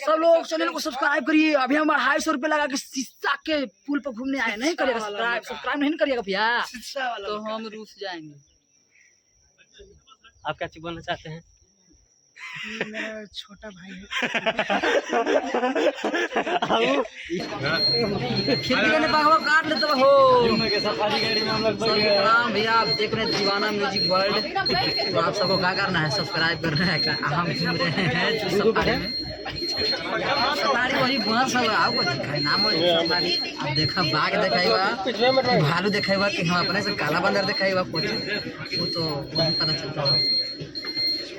सब लोग चैनल को सब्सक्राइब करिए। अभी हम 250 रुपये लगा के शीशा के पुल पर घूमने आए। नहीं करिएगा सब्सक्राइब नहीं करिएगा भैया तो हम रूस जाएंगे। आप क्या चीज बोलना चाहते हैं? मेरा छोटा भाई है। खेती ने बागवा काट लेते हो। सफारी गाड़ी में हम लोग प्रणाम भैया, आप देख रहे हैं दीवाना म्यूजिक वर्ल्ड। तो आप सबको क्या करना है, सब्सक्राइब करना है। हम घूम रहे हैं जो सफारी में। सफारी वही बस है, आओ नाम सफारी। आप देखा बाघ देखाइबा, भालू देखाइबा कि हम अपने से काला बंदर देखाइबा कुछ, वो तो वही पता चलता है।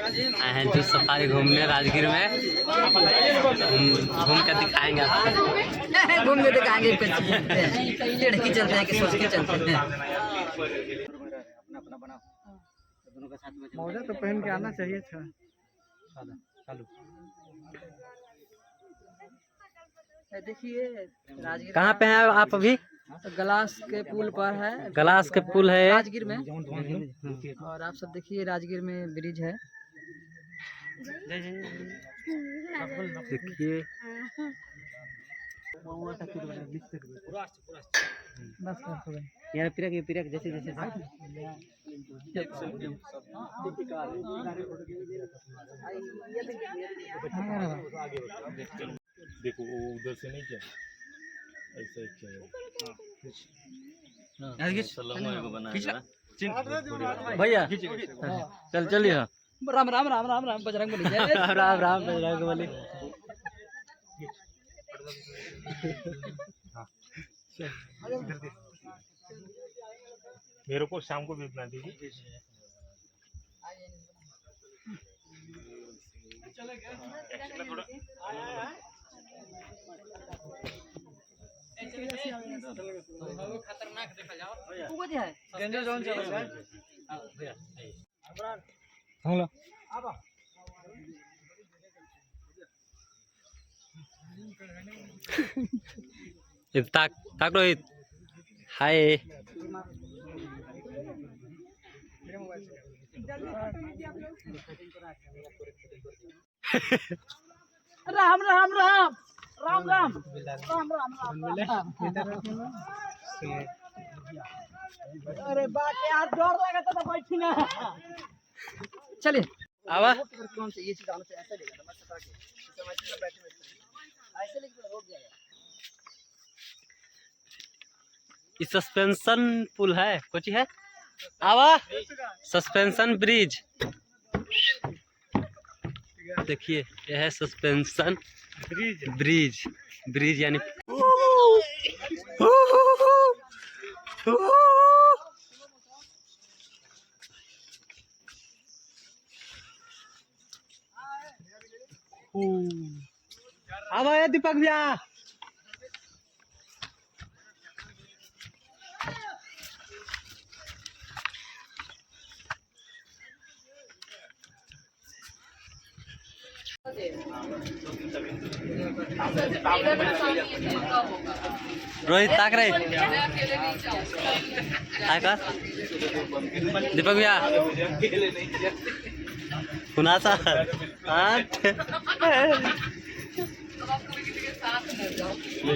आए हैं जो सफारी घूमने राजगीर में, घूम कर दिखाएंगे आपको। घूम के दिखाएंगे, लड़की चलते हैं कि सोच के चलते हैं। मोजा तो पहन के आना चाहिए था। देखिए राजगीर कहाँ पे हैं आप अभी? गलास के पुल पर है। गलास के पुल है राजगीर में। और आप सब देखिए राजगीर में ब्रिज है। देखिए यार पिरक जैसे जैसे देखो वो उधर से नहीं किया, ऐसा किया भैया चलिए। राम राम राम राम राम बजरंग बली। राम राम बजरंग बली। मेरे को शाम को भेजना दीजिए। थोड़ा खतरनाक देखा जाओ। डेंजर जोन चल रहा है। ताक रोहित हाय। राम राम राम राम राम राम राम राम। अरे बात यार डर लगा तो बैठी ना। चलिए आवा कौन से ये चीज आने से ऐसे लेगा मैं सटा के समझ में बैठे ऐसे लेके रोक जाएगा। ये सस्पेंशन पुल है, कुछ है आवा सस्पेंशन ब्रिज। देखिए यह है सस्पेंशन ब्रिज यानी आवा है दीपक भैया। रोहित ताक रहे दीपक भैया खुनासा 8